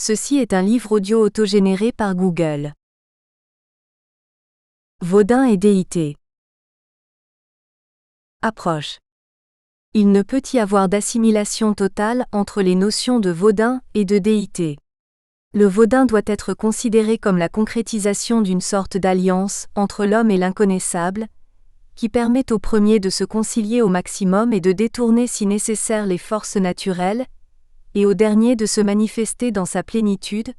Ceci est un livre audio autogénéré par Google. Vodun et déité. Approche. Il ne peut y avoir d'assimilation totale entre les notions de Vodun et de déité. Le Vodun doit être considéré comme la concrétisation d'une sorte d'alliance entre l'homme et l'inconnaissable, qui permet au premier de se concilier au maximum et de détourner si nécessaire les forces naturelles, et au dernier de se manifester dans sa plénitude,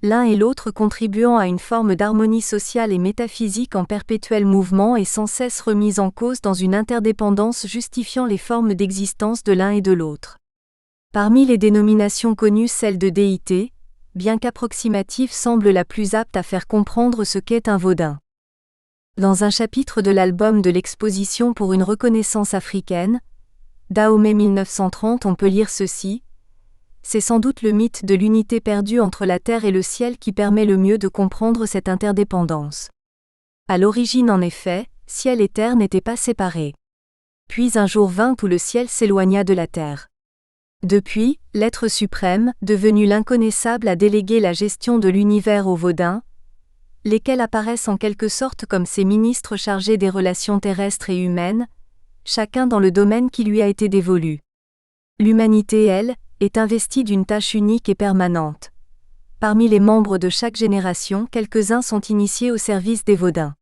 l'un et l'autre contribuant à une forme d'harmonie sociale et métaphysique en perpétuel mouvement et sans cesse remise en cause dans une interdépendance justifiant les formes d'existence de l'un et de l'autre. Parmi les dénominations connues, celle de déité, bien qu'approximative, semble la plus apte à faire comprendre ce qu'est un Vodun. Dans un chapitre de l'album de l'exposition pour une reconnaissance africaine, Dahomey 1930, on peut lire ceci: c'est sans doute le mythe de l'unité perdue entre la terre et le ciel qui permet le mieux de comprendre cette interdépendance. À l'origine, en effet, ciel et terre n'étaient pas séparés. Puis un jour vint où le ciel s'éloigna de la terre. Depuis, l'être suprême, devenu l'inconnaissable, a délégué la gestion de l'univers aux Vodins, lesquels apparaissent en quelque sorte comme ses ministres chargés des relations terrestres et humaines, chacun dans le domaine qui lui a été dévolu. L'humanité, elle, est investie d'une tâche unique et permanente. Parmi les membres de chaque génération, quelques-uns sont initiés au service des Vodins.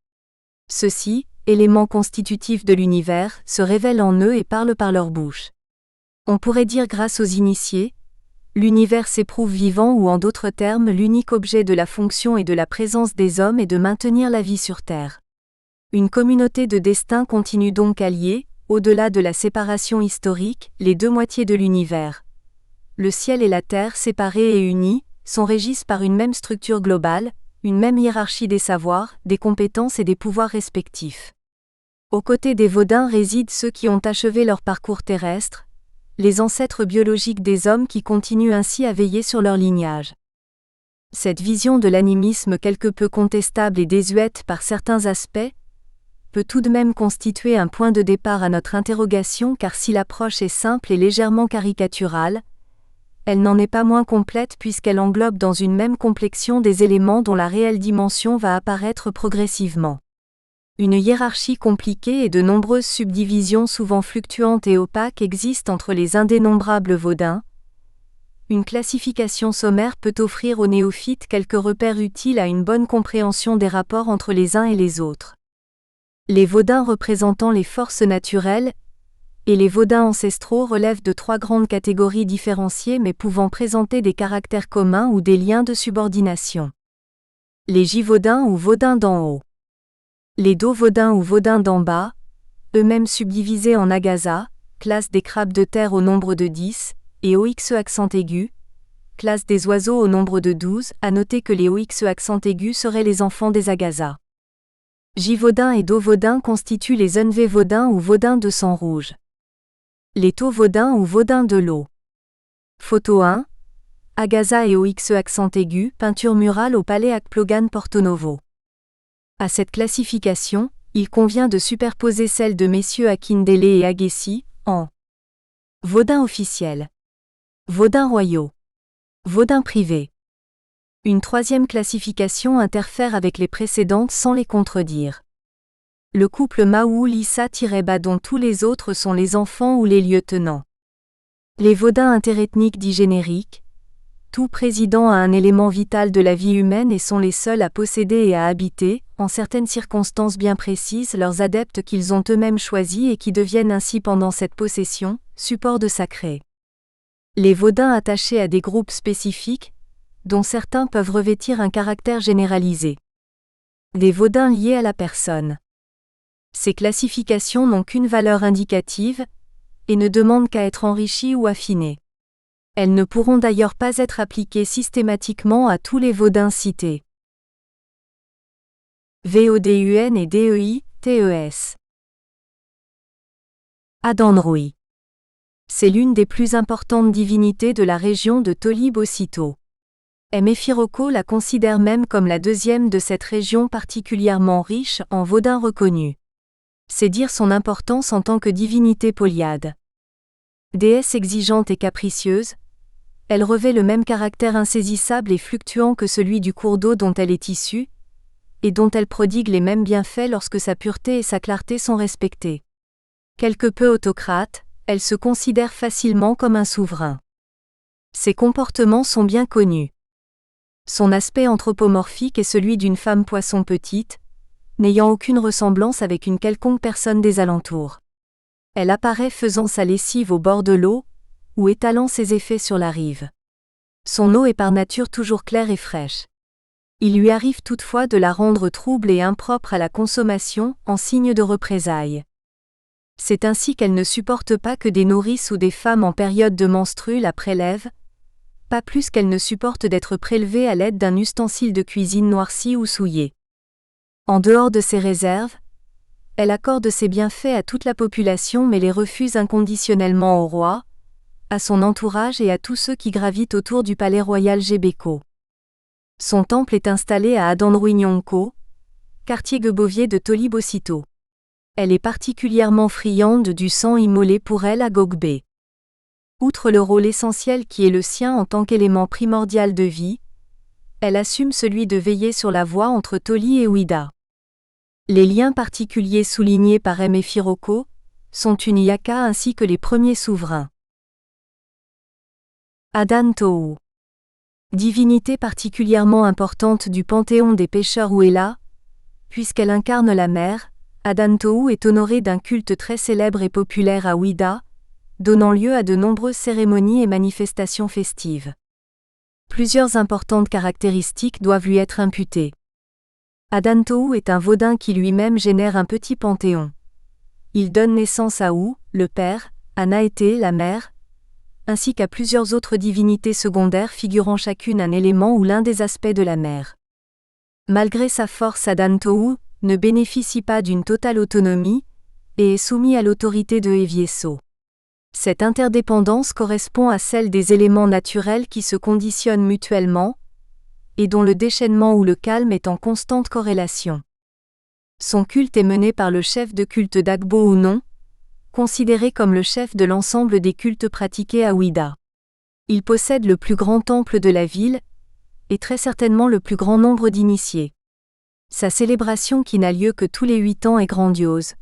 Ceux-ci, éléments constitutifs de l'univers, se révèlent en eux et parlent par leur bouche. On pourrait dire grâce aux initiés, l'univers s'éprouve vivant, ou en d'autres termes, l'unique objet de la fonction et de la présence des hommes est de maintenir la vie sur Terre. Une communauté de destin continue donc à lier, au-delà de la séparation historique, les deux moitiés de l'univers. Le ciel et la terre, séparés et unis, sont régis par une même structure globale, une même hiérarchie des savoirs, des compétences et des pouvoirs respectifs. Aux côtés des Vodins résident ceux qui ont achevé leur parcours terrestre, les ancêtres biologiques des hommes qui continuent ainsi à veiller sur leur lignage. Cette vision de l'animisme quelque peu contestable et désuète par certains aspects, peut tout de même constituer un point de départ à notre interrogation, car si l'approche est simple et légèrement caricaturale, elle n'en est pas moins complète puisqu'elle englobe dans une même complexion des éléments dont la réelle dimension va apparaître progressivement. Une hiérarchie compliquée et de nombreuses subdivisions souvent fluctuantes et opaques existent entre les indénombrables Vodins. Une classification sommaire peut offrir aux néophytes quelques repères utiles à une bonne compréhension des rapports entre les uns et les autres. Les Vodins représentant les forces naturelles et les Vodins ancestraux relèvent de trois grandes catégories différenciées mais pouvant présenter des caractères communs ou des liens de subordination. Les J-Vodins ou Vodins d'en haut. Les Do-Vodins ou Vodins d'en bas, eux-mêmes subdivisés en Agasa, classe des crabes de terre au nombre de 10, et OXE accent aigu, classe des oiseaux au nombre de 12, à noter que les OXE accent aigu seraient les enfants des Agasa. J-Vodins et Do-Vodins constituent les Unv-Vodins ou Vodins de sang rouge. Les To-Vodins ou Vodins de l'eau. Photo 1. Agasa et OXE accent aigu, peinture murale au palais Akplogan Porto Novo. À cette classification, il convient de superposer celle de messieurs Akindele et Agessi, en Vodins officiels, Vodins royaux, Vodins privés. Une troisième classification interfère avec les précédentes sans les contredire. Le couple Maou-Lissa-Ba dont tous les autres sont les enfants ou les lieutenants. Les Vodins interethniques dits génériques, tout président a un élément vital de la vie humaine et sont les seuls à posséder et à habiter, en certaines circonstances bien précises, leurs adeptes qu'ils ont eux-mêmes choisis et qui deviennent ainsi pendant cette possession, support de sacré. Les Vodins attachés à des groupes spécifiques, dont certains peuvent revêtir un caractère généralisé. Les Vodins liés à la personne. Ces classifications n'ont qu'une valeur indicative, et ne demandent qu'à être enrichies ou affinées. Elles ne pourront d'ailleurs pas être appliquées systématiquement à tous les Vodins cités. Vodun et Dei-Tes. Adanrui. C'est l'une des plus importantes divinités de la région de Tolib-Ocito. Mefiroko la considère même comme la deuxième de cette région particulièrement riche en Vodins reconnus. C'est dire son importance en tant que divinité polyade. Déesse exigeante et capricieuse, Elle revêt le même caractère insaisissable et fluctuant que celui du cours d'eau dont elle est issue, et dont elle prodigue les mêmes bienfaits lorsque sa pureté et sa clarté sont respectées. Quelque peu autocrate, elle se considère facilement comme un souverain. Ses comportements sont bien connus. Son aspect anthropomorphique est celui d'une femme poisson petite, n'ayant aucune ressemblance avec une quelconque personne des alentours. Elle apparaît faisant sa lessive au bord de l'eau, ou étalant ses effets sur la rive. Son eau est par nature toujours claire et fraîche. Il lui arrive toutefois de la rendre trouble et impropre à la consommation, en signe de représailles. C'est ainsi qu'elle ne supporte pas que des nourrices ou des femmes en période de menstrue la prélèvent, pas plus qu'elle ne supporte d'être prélevée à l'aide d'un ustensile de cuisine noirci ou souillé. En dehors de ces réserves, elle accorde ses bienfaits à toute la population mais les refuse inconditionnellement au roi, à son entourage et à tous ceux qui gravitent autour du palais royal Gebeko. Son temple est installé à Adanruinyonko, quartier Gebovier de Tolibosito. Elle est particulièrement friande du sang immolé pour elle à Gogbe. Outre le rôle essentiel qui est le sien en tant qu'élément primordial de vie, elle assume celui de veiller sur la voie entre Toli et Ouida. Les liens particuliers soulignés par M. Efiroko sont une yaka ainsi que les premiers souverains. Adan-Tohu. Divinité particulièrement importante du panthéon des pêcheurs Ouéla, puisqu'elle incarne la mer, Adan-Tohu est honorée d'un culte très célèbre et populaire à Ouida, donnant lieu à de nombreuses cérémonies et manifestations festives. Plusieurs importantes caractéristiques doivent lui être imputées. Adan-Tohu est un Vaudin qui lui-même génère un petit panthéon. Il donne naissance à Ou, le père, à Naété, la mère, ainsi qu'à plusieurs autres divinités secondaires figurant chacune un élément ou l'un des aspects de la mer. Malgré sa force, Adan-Tohu ne bénéficie pas d'une totale autonomie et est soumis à l'autorité de Evieso. Cette interdépendance correspond à celle des éléments naturels qui se conditionnent mutuellement et dont le déchaînement ou le calme est en constante corrélation. Son culte est mené par le chef de culte d'Agbo ou non, considéré comme le chef de l'ensemble des cultes pratiqués à Ouida. Il possède le plus grand temple de la ville et très certainement le plus grand nombre d'initiés. Sa célébration qui n'a lieu que tous les 8 ans est grandiose.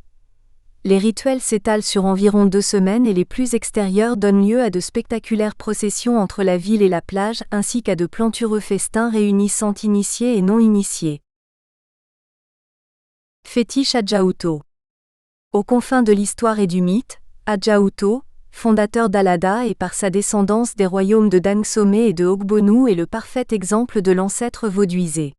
Les rituels s'étalent sur environ 2 semaines et les plus extérieurs donnent lieu à de spectaculaires processions entre la ville et la plage ainsi qu'à de plantureux festins réunissant initiés et non-initiés. Fétiche Adjaouto. Aux confins de l'histoire et du mythe, Adjaouto, fondateur d'Alada et par sa descendance des royaumes de Dangsome et de Ogbonu est le parfait exemple de l'ancêtre vauduisé.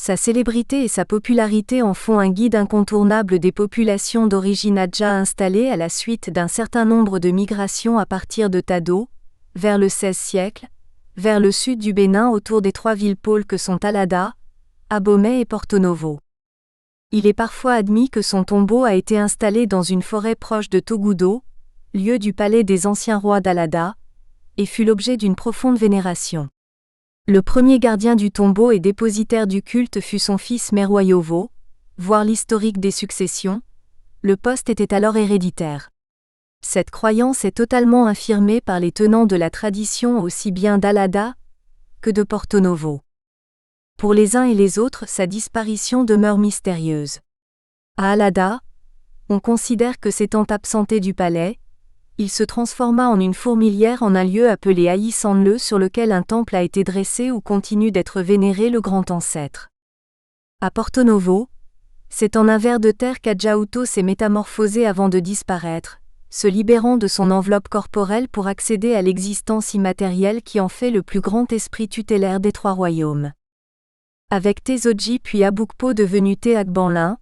Sa célébrité et sa popularité en font un guide incontournable des populations d'origine Adja installées à la suite d'un certain nombre de migrations à partir de Tado, vers le XVIe siècle, vers le sud du Bénin autour des 3 villes-pôles que sont Alada, Abomey et Porto Novo. Il est parfois admis que son tombeau a été installé dans une forêt proche de Togudo, lieu du palais des anciens rois d'Alada, et fut l'objet d'une profonde vénération. Le premier gardien du tombeau et dépositaire du culte fut son fils Merwayovo, voir l'historique des successions, le poste était alors héréditaire. Cette croyance est totalement infirmée par les tenants de la tradition aussi bien d'Alada que de Porto Novo. Pour les uns et les autres, sa disparition demeure mystérieuse. À Alada, on considère que s'étant absenté du palais, il se transforma en une fourmilière en un lieu appelé Aïsanle sur lequel un temple a été dressé où continue d'être vénéré le grand ancêtre. À Porto Novo, c'est en un ver de terre qu'Adjaouto s'est métamorphosé avant de disparaître, se libérant de son enveloppe corporelle pour accéder à l'existence immatérielle qui en fait le plus grand esprit tutélaire des 3 royaumes. Avec Tezoji puis Abukpo devenu Teagbanlin,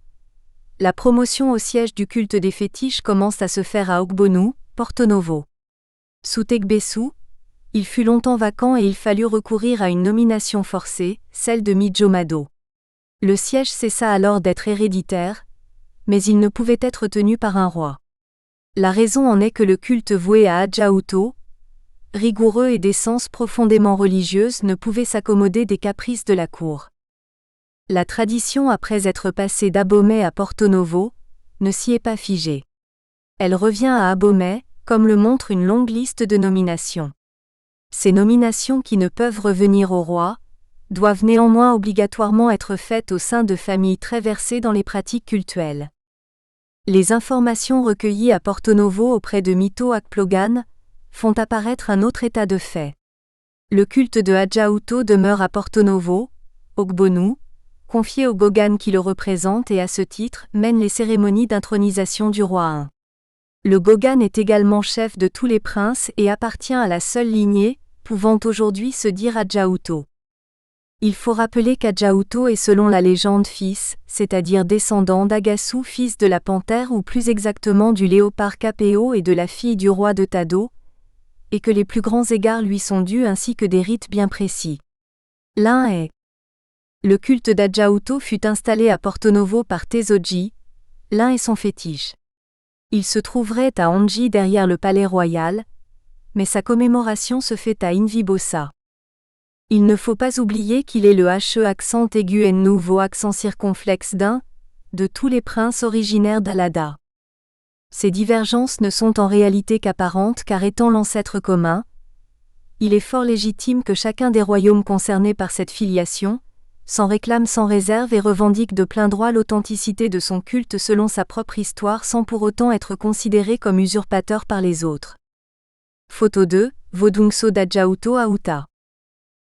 la promotion au siège du culte des fétiches commence à se faire à Ogbonu, Porto Novo. Sous Tegbesu, il fut longtemps vacant et il fallut recourir à une nomination forcée, celle de Mijomado. Le siège cessa alors d'être héréditaire, mais il ne pouvait être tenu par un roi. La raison en est que le culte voué à Adjaouto, rigoureux et d'essence profondément religieuse, ne pouvait s'accommoder des caprices de la cour. La tradition après être passée d'Abomey à Porto Novo, ne s'y est pas figée. Elle revient à Abomey, comme le montre une longue liste de nominations. Ces nominations qui ne peuvent revenir au roi, doivent néanmoins obligatoirement être faites au sein de familles très versées dans les pratiques cultuelles. Les informations recueillies à Porto Novo auprès de Mito Akplogan font apparaître un autre état de fait. Le culte de Hadjauto demeure à Porto Novo, Ogbonu, confié au Gogan qui le représente et à ce titre mène les cérémonies d'intronisation du roi 1. Le Gogan est également chef de tous les princes et appartient à la seule lignée, pouvant aujourd'hui se dire Hadjauto. Il faut rappeler qu'Hadjauto est selon la légende fils, c'est-à-dire descendant d'Agasu fils de la panthère ou plus exactement du léopard Capéo et de la fille du roi de Tado, et que les plus grands égards lui sont dus ainsi que des rites bien précis. L'un est le culte d'Hadjauto fut installé à Porto Novo par Tezoji, l'un est son fétiche. Il se trouverait à Anji derrière le palais royal, mais sa commémoration se fait à Invibosa. Il ne faut pas oublier qu'il est le HE accent aigu et nouveau accent circonflexe d'un, de tous les princes originaires d'Alada. Ces divergences ne sont en réalité qu'apparentes car étant l'ancêtre commun, il est fort légitime que chacun des royaumes concernés par cette filiation, s'en réclame sans réserve et revendique de plein droit l'authenticité de son culte selon sa propre histoire sans pour autant être considéré comme usurpateur par les autres. Photo 2, Vodungso d'Hadjauto à Uta.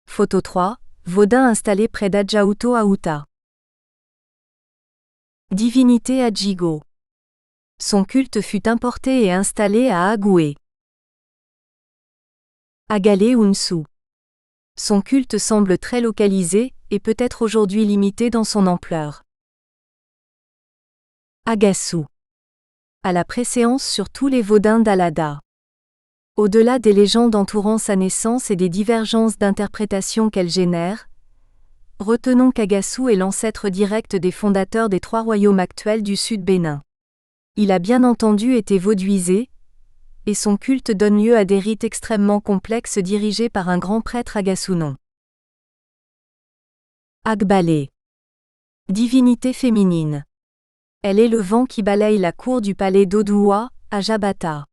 Photo 3, Vodun installé près d'Hadjauto à Uta. Divinité Hadjigo. Son culte fut importé et installé à Agoué. Agale Unsu. Son culte semble très localisé et peut être aujourd'hui limité dans son ampleur. Agasu. À la préséance sur tous les Vodins d'Alada. Au-delà des légendes entourant sa naissance et des divergences d'interprétation qu'elle génère, retenons qu'Agasu est l'ancêtre direct des fondateurs des 3 royaumes actuels du Sud Bénin. Il a bien entendu été vauduisé, et son culte donne lieu à des rites extrêmement complexes dirigés par un grand prêtre Agasunon. Agbale. Divinité féminine. Elle est le vent qui balaye la cour du palais d'Odoua, à Jabata.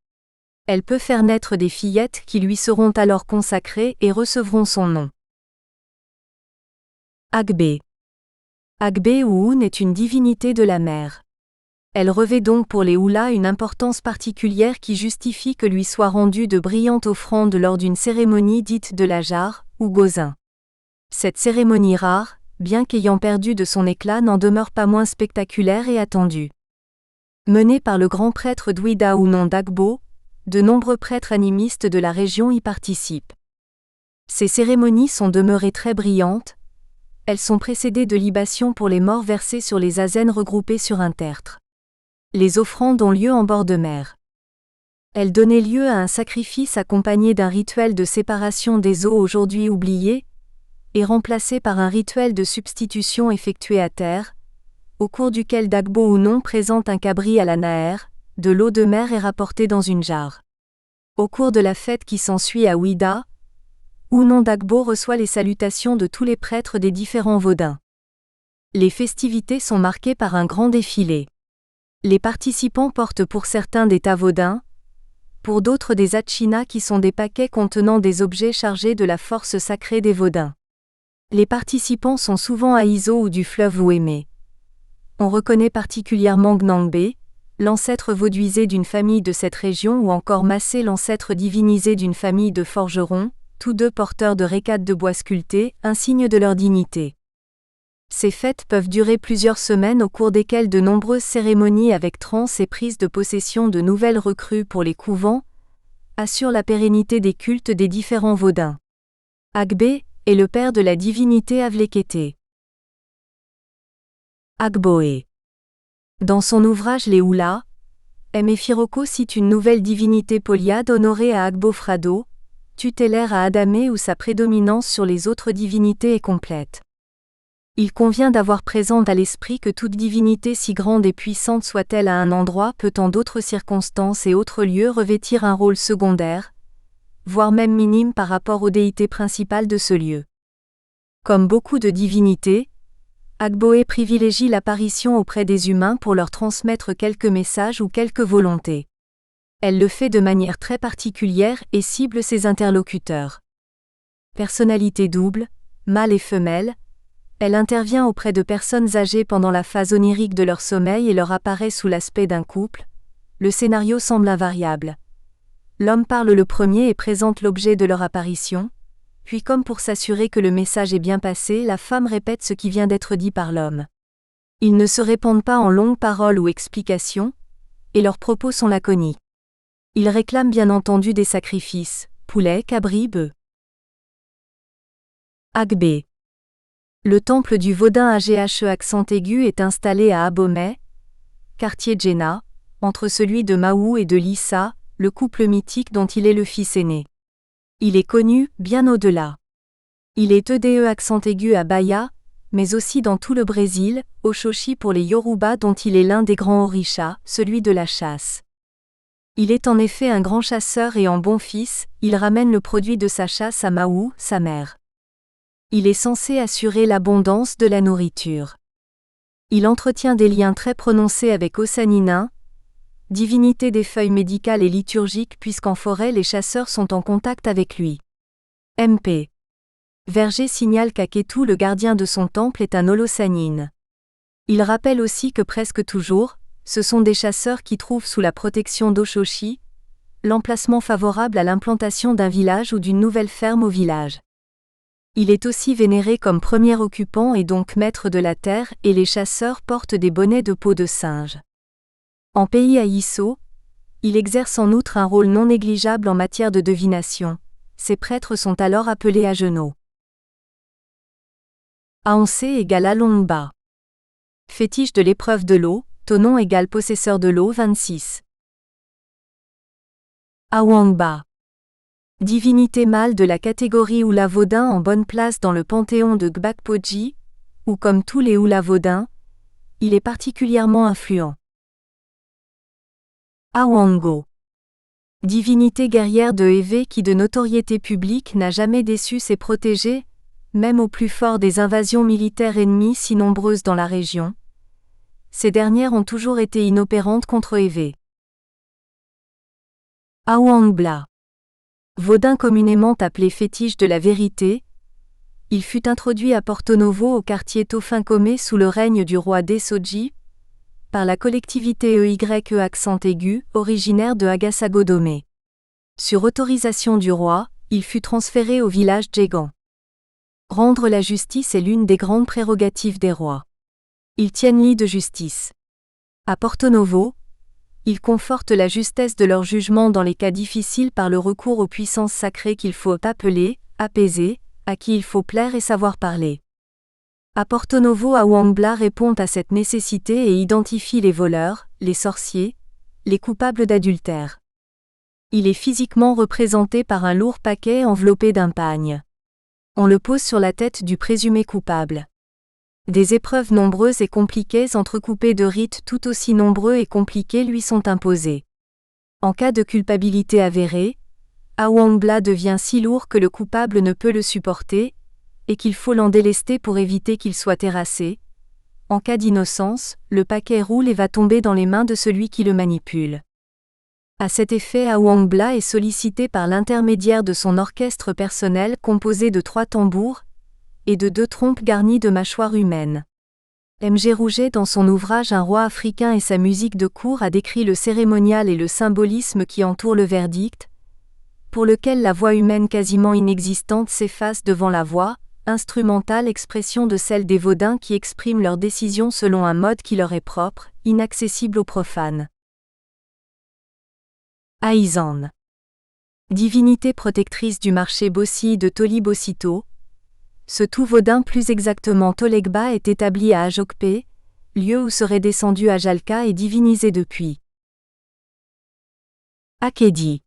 Elle peut faire naître des fillettes qui lui seront alors consacrées et recevront son nom. Agbe. Agbe ou Un est une divinité de la mer. Elle revêt donc pour les Houlas une importance particulière qui justifie que lui soient rendues de brillantes offrandes lors d'une cérémonie dite de la jarre, ou gozin. Cette cérémonie rare, bien qu'ayant perdu de son éclat, n'en demeure pas moins spectaculaire et attendue. Menée par le grand prêtre Dwida ou non d'Agbo, de nombreux prêtres animistes de la région y participent. Ces cérémonies sont demeurées très brillantes, elles sont précédées de libations pour les morts versées sur les azen regroupés sur un tertre. Les offrandes ont lieu en bord de mer. Elles donnaient lieu à un sacrifice accompagné d'un rituel de séparation des eaux aujourd'hui oublié, et remplacé par un rituel de substitution effectué à terre, au cours duquel Dagbo ou non présente un cabri à la naère, de l'eau de mer est rapportée dans une jarre. Au cours de la fête qui s'ensuit à Ouida, Ounon Dagbo reçoit les salutations de tous les prêtres des différents Vodins. Les festivités sont marquées par un grand défilé. Les participants portent pour certains des tavodins, pour d'autres des atchinas qui sont des paquets contenant des objets chargés de la force sacrée des Vodins. Les participants sont souvent Aizo ou du fleuve Ouémé. On reconnaît particulièrement Gnangbe, l'ancêtre vauduisé d'une famille de cette région, ou encore Massé, l'ancêtre divinisé d'une famille de forgerons, tous deux porteurs de récates de bois sculptés, un signe de leur dignité. Ces fêtes peuvent durer plusieurs semaines au cours desquelles de nombreuses cérémonies avec transe et prise de possession de nouvelles recrues pour les couvents assurent la pérennité des cultes des différents Vodins. Agbe est le père de la divinité Avlekete. Agboé. Dans son ouvrage Les Houlas, M. Firoko cite une nouvelle divinité polyade honorée à Agbofrado, tutélaire à Adamé où sa prédominance sur les autres divinités est complète. Il convient d'avoir présent à l'esprit que toute divinité si grande et puissante soit-elle à un endroit peut en d'autres circonstances et autres lieux revêtir un rôle secondaire, voire même minime par rapport aux déités principales de ce lieu. Comme beaucoup de divinités, Agboé privilégie l'apparition auprès des humains pour leur transmettre quelques messages ou quelques volontés. Elle le fait de manière très particulière et cible ses interlocuteurs. Personnalité double, mâle et femelle, elle intervient auprès de personnes âgées pendant la phase onirique de leur sommeil et leur apparaît sous l'aspect d'un couple. Le scénario semble invariable. L'homme parle le premier et présente l'objet de leur apparition, puis comme pour s'assurer que le message est bien passé, la femme répète ce qui vient d'être dit par l'homme. Ils ne se répandent pas en longues paroles ou explications, et leurs propos sont laconiques. Ils réclament bien entendu des sacrifices, poulets, cabris, bœufs. Agbe. Le temple du Vaudin AGHE accent aigu est installé à Abomey, quartier Djenna, entre celui de Mahou et de Lissa, le couple mythique dont il est le fils aîné. Il est connu, bien au-delà. Il est EDE accent aigu à Bahia, mais aussi dans tout le Brésil, Oshoshi pour les Yoruba dont il est l'un des grands orishas, celui de la chasse. Il est en effet un grand chasseur et en bon fils, il ramène le produit de sa chasse à Mahou, sa mère. Il est censé assurer l'abondance de la nourriture. Il entretient des liens très prononcés avec Osaninin, divinité des feuilles médicales et liturgiques puisqu'en forêt les chasseurs sont en contact avec lui. MP. Verger signale qu'Aketu le gardien de son temple est un Holosanine. Il rappelle aussi que presque toujours, ce sont des chasseurs qui trouvent sous la protection d'Oshoshi, l'emplacement favorable à l'implantation d'un village ou d'une nouvelle ferme au village. Il est aussi vénéré comme premier occupant et donc maître de la terre et les chasseurs portent des bonnets de peau de singe. En pays Aiso, il exerce en outre un rôle non négligeable en matière de divination. Ces prêtres sont alors appelés à genoux. Aonse égale Alongba. Fétiche de l'épreuve de l'eau, Tonon égale possesseur de l'eau 26. Awangba. Divinité mâle de la catégorie Hula Vaudin en bonne place dans le panthéon de Gbakpoji, ou comme tous les Hula Vaudins, il est particulièrement influent. Awango. Divinité guerrière de Ewe qui de notoriété publique n'a jamais déçu ses protégés, même au plus fort des invasions militaires ennemies si nombreuses dans la région. Ces dernières ont toujours été inopérantes contre Ewe. Awangba. Vaudin communément appelé fétiche de la vérité, il fut introduit à Porto Novo au quartier Tofincomé sous le règne du roi Desoji, par la collectivité EYE accent aigu, originaire de Agasagodome. Sur autorisation du roi, il fut transféré au village Djegan. Rendre la justice est l'une des grandes prérogatives des rois. Ils tiennent lit de justice. À Porto Novo, ils confortent la justesse de leur jugement dans les cas difficiles par le recours aux puissances sacrées qu'il faut appeler, apaiser, à qui il faut plaire et savoir parler. À Porto Novo, Awangba répond à cette nécessité et identifie les voleurs, les sorciers, les coupables d'adultère. Il est physiquement représenté par un lourd paquet enveloppé d'un pagne. On le pose sur la tête du présumé coupable. Des épreuves nombreuses et compliquées entrecoupées de rites tout aussi nombreux et compliqués lui sont imposés. En cas de culpabilité avérée, Awangba devient si lourd que le coupable ne peut le supporter, et qu'il faut l'en délester pour éviter qu'il soit terrassé. En cas d'innocence, le paquet roule et va tomber dans les mains de celui qui le manipule. À cet effet, Awangba est sollicité par l'intermédiaire de son orchestre personnel composé de 3 tambours, et de 2 trompes garnies de mâchoires humaines. M.G. Rouget dans son ouvrage Un roi africain et sa musique de cour a décrit le cérémonial et le symbolisme qui entourent le verdict, pour lequel la voix humaine quasiment inexistante s'efface devant la voix, instrumentale expression de celle des Vaudins qui expriment leurs décisions selon un mode qui leur est propre, inaccessible aux profanes. Aizan. Divinité protectrice du marché Bossi de Toli Bossito. Ce tout Vaudin plus exactement Tolegba est établi à Ajokpe, lieu où serait descendu Ajalka et divinisé depuis. Akedi.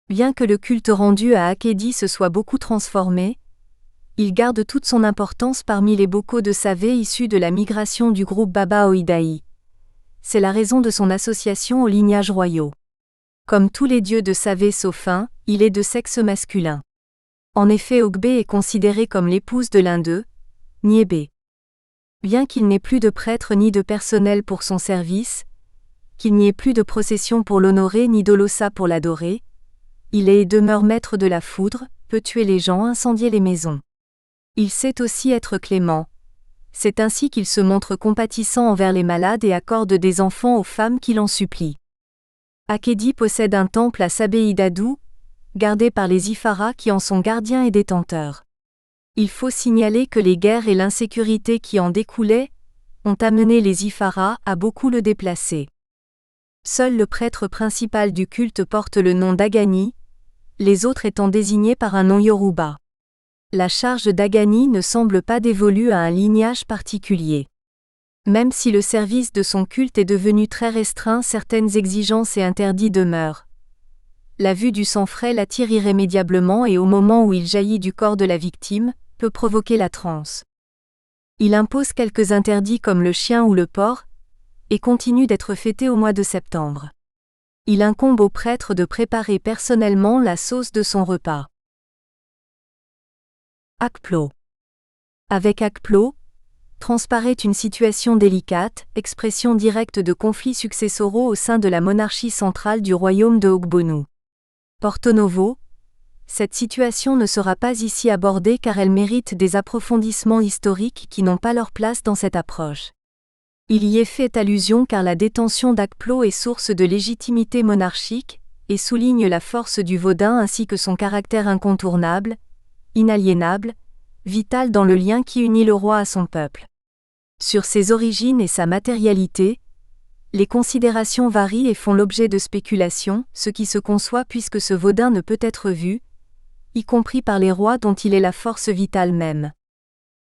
Bien que le culte rendu à Akedi se soit beaucoup transformé, il garde toute son importance parmi les bocaux de Savé issus de la migration du groupe Baba Oidaï. C'est la raison de son association aux lignages royaux. Comme tous les dieux de Savé sauf un, il est de sexe masculin. En effet, Ogbe est considérée comme l'épouse de l'un d'eux, Niébé. Bien qu'il n'ait plus de prêtre ni de personnel pour son service, qu'il n'y ait plus de procession pour l'honorer ni d'Olosa pour l'adorer, il est et demeure maître de la foudre, peut tuer les gens, incendier les maisons. Il sait aussi être clément. C'est ainsi qu'il se montre compatissant envers les malades et accorde des enfants aux femmes qui l'en supplient. Akedi possède un temple à Sabé-Idadou, gardé par les Ifara qui en sont gardiens et détenteurs. Il faut signaler que les guerres et l'insécurité qui en découlaient ont amené les Ifara à beaucoup le déplacer. Seul le prêtre principal du culte porte le nom d'Agani, les autres étant désignés par un nom Yoruba. La charge d'Agani ne semble pas dévolue à un lignage particulier. Même si le service de son culte est devenu très restreint, certaines exigences et interdits demeurent. La vue du sang frais l'attire irrémédiablement et au moment où il jaillit du corps de la victime, peut provoquer la transe. Il impose quelques interdits comme le chien ou le porc, et continue d'être fêté au mois de septembre. Il incombe au prêtre de préparer personnellement la sauce de son repas. Akplo. Avec Akplo, transparaît une situation délicate, expression directe de conflits successoraux au sein de la monarchie centrale du royaume de Ogbonu. Porto-Novo. Cette situation ne sera pas ici abordée car elle mérite des approfondissements historiques qui n'ont pas leur place dans cette approche. Il y est fait allusion car la détention d'Akplo est source de légitimité monarchique, et souligne la force du Vodun ainsi que son caractère incontournable, inaliénable, vital dans le lien qui unit le roi à son peuple. Sur ses origines et sa matérialité, les considérations varient et font l'objet de spéculations, ce qui se conçoit puisque ce Vodun ne peut être vu, y compris par les rois dont il est la force vitale même.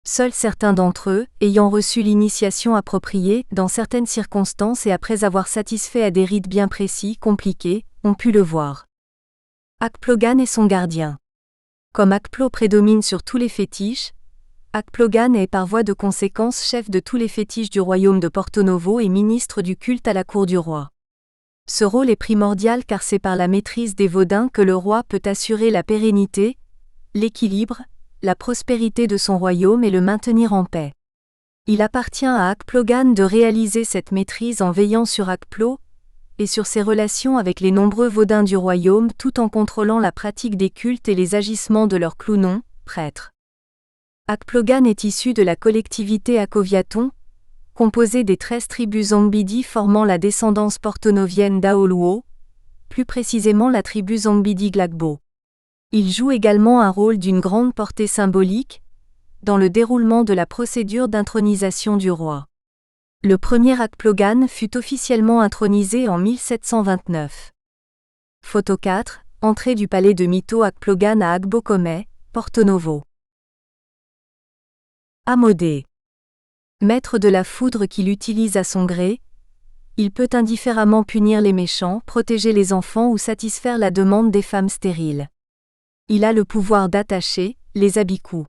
Seuls certains d'entre eux, ayant reçu l'initiation appropriée, dans certaines circonstances et après avoir satisfait à des rites bien précis, compliqués, ont pu le voir. Akplogan est son gardien. Comme Akplo prédomine sur tous les fétiches, Akplogan est par voie de conséquence chef de tous les fétiches du royaume de Porto-Novo et ministre du culte à la cour du roi. Ce rôle est primordial car c'est par la maîtrise des Vodins que le roi peut assurer la pérennité, l'équilibre, la prospérité de son royaume et le maintenir en paix. Il appartient à Akplogan de réaliser cette maîtrise en veillant sur Akplo et sur ses relations avec les nombreux Vodins du royaume tout en contrôlant la pratique des cultes et les agissements de leurs clounons, prêtres. Akplogan est issu de la collectivité Akoviaton, composée des 13 tribus Zambidi formant la descendance portonovienne d'Aoluo, plus précisément la tribu Zambidi Glagbo. Il joue également un rôle d'une grande portée symbolique dans le déroulement de la procédure d'intronisation du roi. Le premier Akplogan fut officiellement intronisé en 1729. Photo 4, entrée du palais de Mito Akplogan à Agbokome, Porto-Novo. Amodé. Maître de la foudre qu'il utilise à son gré, il peut indifféremment punir les méchants, protéger les enfants ou satisfaire la demande des femmes stériles. Il a le pouvoir d'attacher les abikus.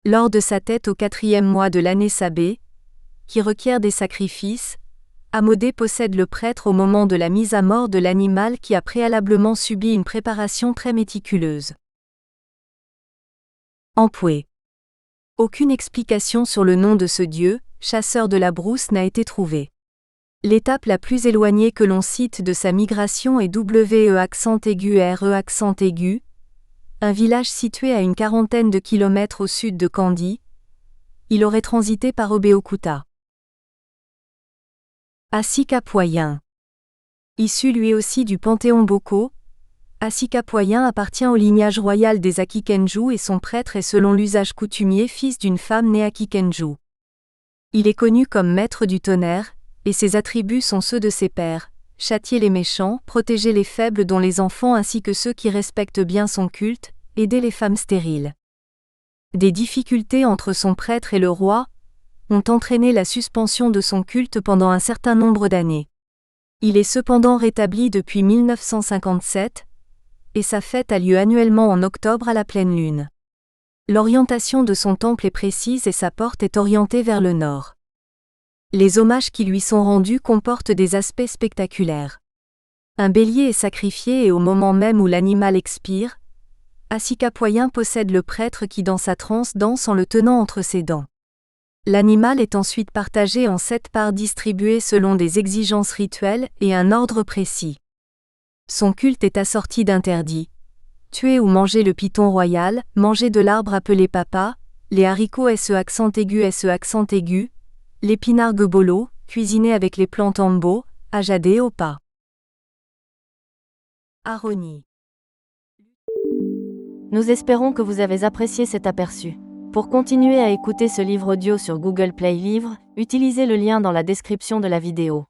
Lors de sa tête au 4e mois de l'année Sabé, qui requiert des sacrifices, Amodé possède le prêtre au moment de la mise à mort de l'animal qui a préalablement subi une préparation très méticuleuse. Ampoué. Aucune explication sur le nom de ce dieu, chasseur de la brousse, n'a été trouvée. L'étape la plus éloignée que l'on cite de sa migration est WE_RE_, un village situé à une quarantaine de kilomètres au sud de Kandi. Il aurait transité par Obeokuta. Asikapoyen. Issu lui aussi du panthéon Boko, Asikapoyen appartient au lignage royal des Akikenju et son prêtre est selon l'usage coutumier fils d'une femme née Akikenju. Il est connu comme maître du tonnerre, et ses attributs sont ceux de ses pairs, châtier les méchants, protéger les faibles dont les enfants ainsi que ceux qui respectent bien son culte, aider les femmes stériles. Des difficultés entre son prêtre et le roi ont entraîné la suspension de son culte pendant un certain nombre d'années. Il est cependant rétabli depuis 1957, et sa fête a lieu annuellement en octobre à la pleine lune. L'orientation de son temple est précise et sa porte est orientée vers le nord. Les hommages qui lui sont rendus comportent des aspects spectaculaires. Un bélier est sacrifié et au moment même où l'animal expire, Asikapoyen possède le prêtre qui dans sa transe danse en le tenant entre ses dents. L'animal est ensuite partagé en 7 parts distribuées selon des exigences rituelles et un ordre précis. Son culte est assorti d'interdits. Tuer ou manger le python royal, manger de l'arbre appelé papa, les haricots accent aigu, l'épinargue bolo, cuisiner avec les plantes ambo, ajadé au pas. Aronie. Nous espérons que vous avez apprécié cet aperçu. Pour continuer à écouter ce livre audio sur Google Play Livres, utilisez le lien dans la description de la vidéo.